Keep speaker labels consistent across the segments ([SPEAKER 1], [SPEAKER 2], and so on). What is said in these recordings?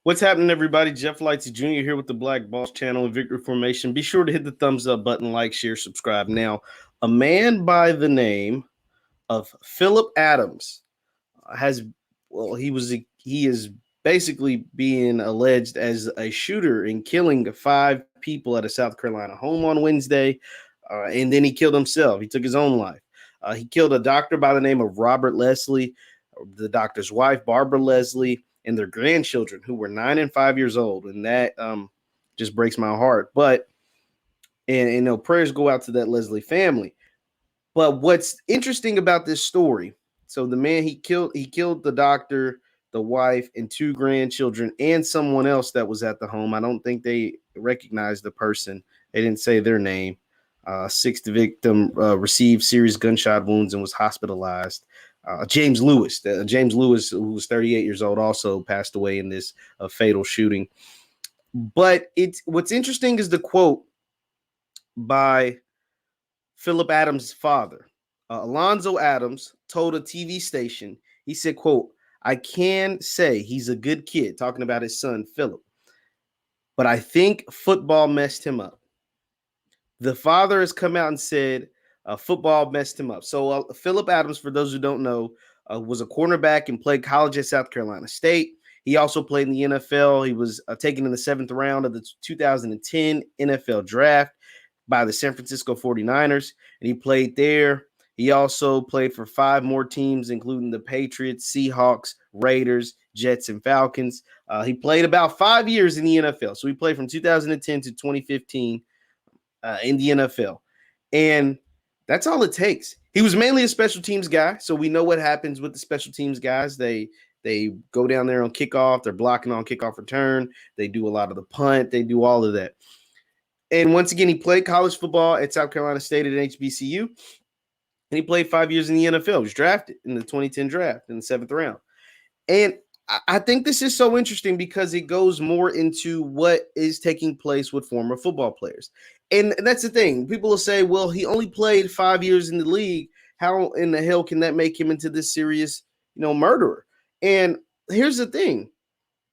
[SPEAKER 1] What's happening, everybody? Jeff Lightsy Jr. here with the Black Boss Channel and Victory Formation. Be sure to hit the thumbs up button, like, share, subscribe. Now, a man by the name of Phillip Adams has, he is basically being alleged as a shooter and killing 5 people at a South Carolina home on Wednesday, and then he killed himself. He took his own life. He killed a doctor by the name of Robert Leslie, the doctor's wife, Barbara Leslie, and their grandchildren, who were 9 and 5 years old. And that just breaks my heart. But, and prayers go out to that Leslie family. But what's interesting about this story, so the man he killed the doctor, the wife, and 2 grandchildren, and someone else that was at the home. I don't think they recognized the person. They didn't say their name. Sixth victim received serious gunshot wounds and was hospitalized. James Lewis, who was 38 years old, also passed away in this fatal shooting. But what's interesting is the quote by Phillip Adams' father. Alonzo Adams told a TV station, he said, quote, "I can say he's a good kid," talking about his son, Phillip, "but I think football messed him up." The father has come out and said football messed him up. So Phillip Adams, for those who don't know, was a cornerback and played college at South Carolina State. He also played in the NFL. He was taken in the 7th round of the 2010 NFL draft by the San Francisco 49ers, and he played there. He also played for 5 more teams, including the Patriots, Seahawks, Raiders, Jets, and Falcons. He played about 5 years in the NFL. So he played from 2010 to 2015 in the NFL. And that's all it takes. He was mainly a special teams guy, so we know what happens with the special teams guys. They go down there on kickoff. They're blocking on kickoff return. They do a lot of the punt. They do all of that. And once again, he played college football at South Carolina State at HBCU. And he played 5 years in the NFL. He was drafted in the 2010 draft in the 7th round. And I think this is so interesting because it goes more into what is taking place with former football players. And that's the thing. People will say, well, he only played 5 years in the league. How in the hell can that make him into this serious, murderer? And here's the thing.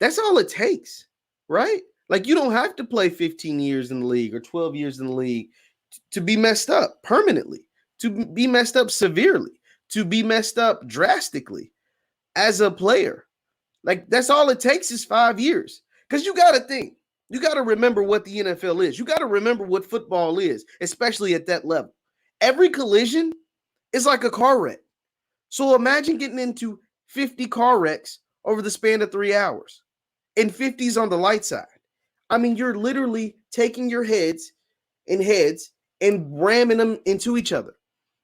[SPEAKER 1] That's all it takes, right? Like, you don't have to play 15 years in the league or 12 years in the league to be messed up permanently, to be messed up severely, to be messed up drastically as a player. Like, that's all it takes is 5 years. Because you got to think, you got to remember what the NFL is. You got to remember what football is, especially at that level. Every collision is like a car wreck. So imagine getting into 50 car wrecks over the span of 3 hours, and 50's on the light side. I mean, you're literally taking your heads and ramming them into each other.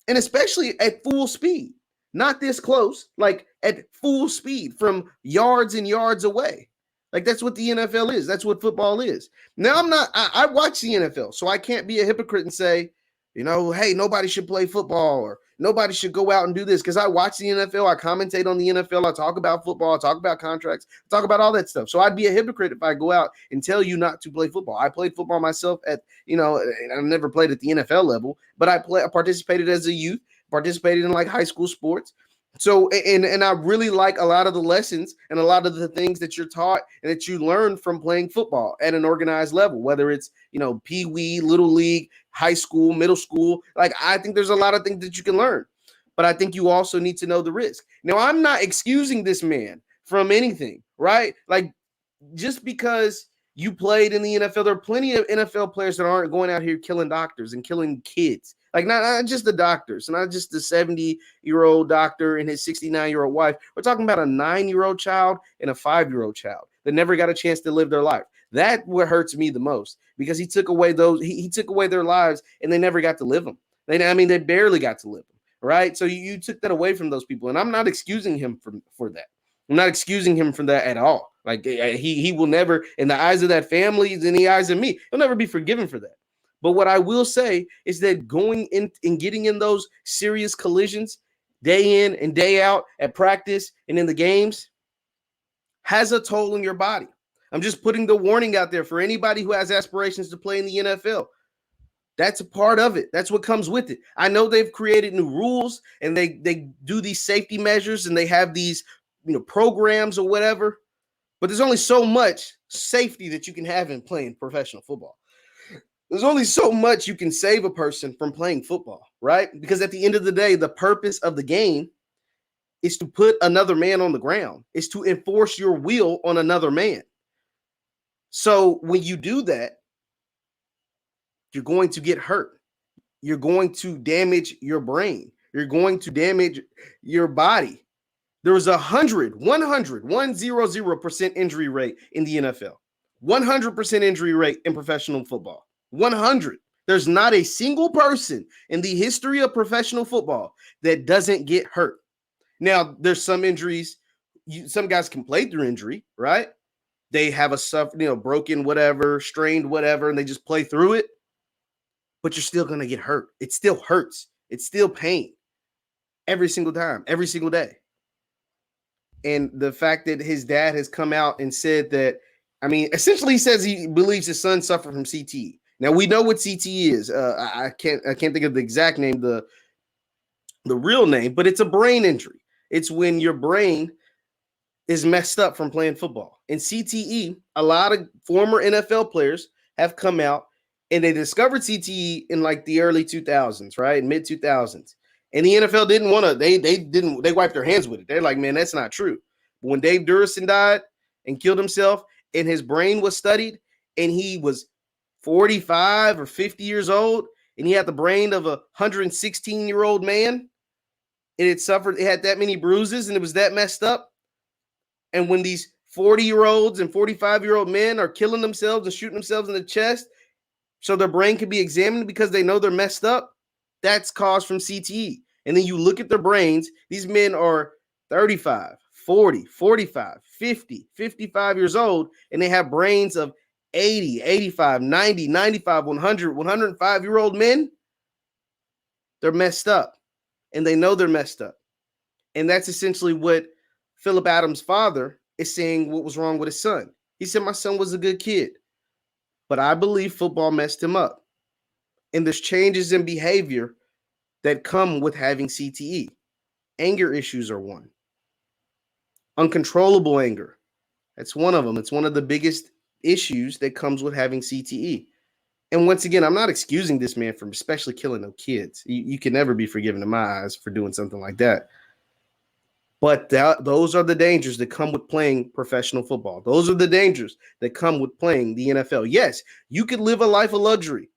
[SPEAKER 1] And especially at full speed, not this close, like at full speed from yards and yards away. Like, that's what the NFL is. That's what football is. Now, I watch the NFL, so I can't be a hypocrite and say, hey, nobody should play football or nobody should go out and do this, because I watch the NFL. I commentate on the NFL. I talk about football. I talk about contracts. I talk about all that stuff. So I'd be a hypocrite if I go out and tell you not to play football. I played football myself I never played at the NFL level, but I participated as a youth, participated in like high school sports. So, and I really like a lot of the lessons and a lot of the things that you're taught and that you learn from playing football at an organized level, whether it's, Pee Wee, Little League, high school, middle school. Like, I think there's a lot of things that you can learn, but I think you also need to know the risk. Now, I'm not excusing this man from anything, right? Like, just because you played in the NFL, there are plenty of NFL players that aren't going out here killing doctors and killing kids. Like, not just the doctors, not just the 70-year-old doctor and his 69-year-old wife. We're talking about a 9-year-old child and a 5-year-old child that never got a chance to live their life. That's what hurts me the most, because he took away he took away their lives and they never got to live them. They barely got to live them, right? So you took that away from those people, and I'm not excusing him for that. I'm not excusing him from that at all. Like, he will never, in the eyes of that family, in the eyes of me, he'll never be forgiven for that. But what I will say is that going in and getting in those serious collisions day in and day out at practice and in the games has a toll on your body. I'm just putting the warning out there for anybody who has aspirations to play in the NFL. That's a part of it. That's what comes with it. I know they've created new rules and they do these safety measures and they have these programs or whatever. But there's only so much safety that you can have in playing professional football. There's only so much you can save a person from playing football, right? Because at the end of the day, the purpose of the game is to put another man on the ground, is to enforce your will on another man. So when you do that, you're going to get hurt. You're going to damage your brain. You're going to damage your body. There was 100% injury rate in the NFL. 100% injury rate in professional football. 100. There's not a single person in the history of professional football that doesn't get hurt. Now, there's some injuries. Some guys can play through injury, right? They have a broken whatever, strained whatever, and they just play through it. But you're still going to get hurt. It still hurts. It's still pain every single time, every single day. And the fact that his dad has come out and said that, essentially he says he believes his son suffered from CTE. Now we know what CTE is. I can't think of the exact name, the real name, but it's a brain injury. It's when your brain is messed up from playing football. And CTE, a lot of former NFL players have come out and they discovered CTE in like the early 2000s, right? Mid 2000s. And the NFL didn't want to, they wiped their hands with it. They're like, man, that's not true. But when Dave Durison died and killed himself and his brain was studied and he was 45 or 50 years old and he had the brain of a 116-year-old man and it had that many bruises and it was that messed up. And when these 40-year-olds and 45-year-old men are killing themselves and shooting themselves in the chest so their brain can be examined because they know they're messed up, that's caused from CTE. And then you look at their brains, these men are 35, 40, 45, 50, 55 years old, and they have brains of 80, 85, 90, 95, 100, 105-year-old men. They're messed up, and they know they're messed up. And that's essentially what Phillip Adams' father is saying what was wrong with his son. He said, my son was a good kid, but I believe football messed him up. And there's changes in behavior that come with having CTE. Anger issues are one. Uncontrollable anger. That's one of them. It's one of the biggest issues that comes with having CTE. And once again, I'm not excusing this man from especially killing no kids. You can never be forgiven in my eyes for doing something like that. But those are the dangers that come with playing professional football. Those are the dangers that come with playing the NFL. Yes, you could live a life of luxury.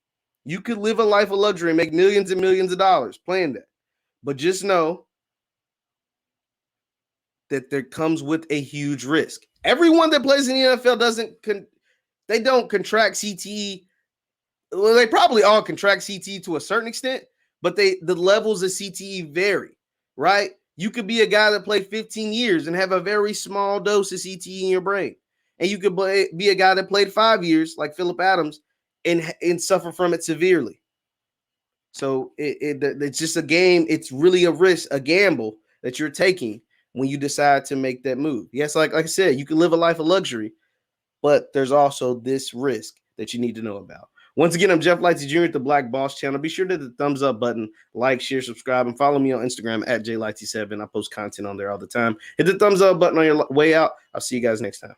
[SPEAKER 1] You could live a life of luxury and make millions and millions of dollars playing that. But just know that there comes with a huge risk. Everyone that plays in the NFL don't contract CTE. Well, they probably all contract CTE to a certain extent, but the levels of CTE vary, right? You could be a guy that played 15 years and have a very small dose of CTE in your brain. And you could be a guy that played 5 years like Phillip Adams and suffer from it severely. So it's just a game. It's really a risk, a gamble that you're taking when you decide to make that move. Yes, like I said, you can live a life of luxury, but there's also this risk that you need to know about. Once again, I'm Jeff Lightsy Jr. at the Black Boss Channel. Be sure to hit the thumbs up button, like, share, subscribe, and follow me on Instagram at JLightsy7. I post content on there all the time. Hit the thumbs up button on your way out. I'll see you guys next time.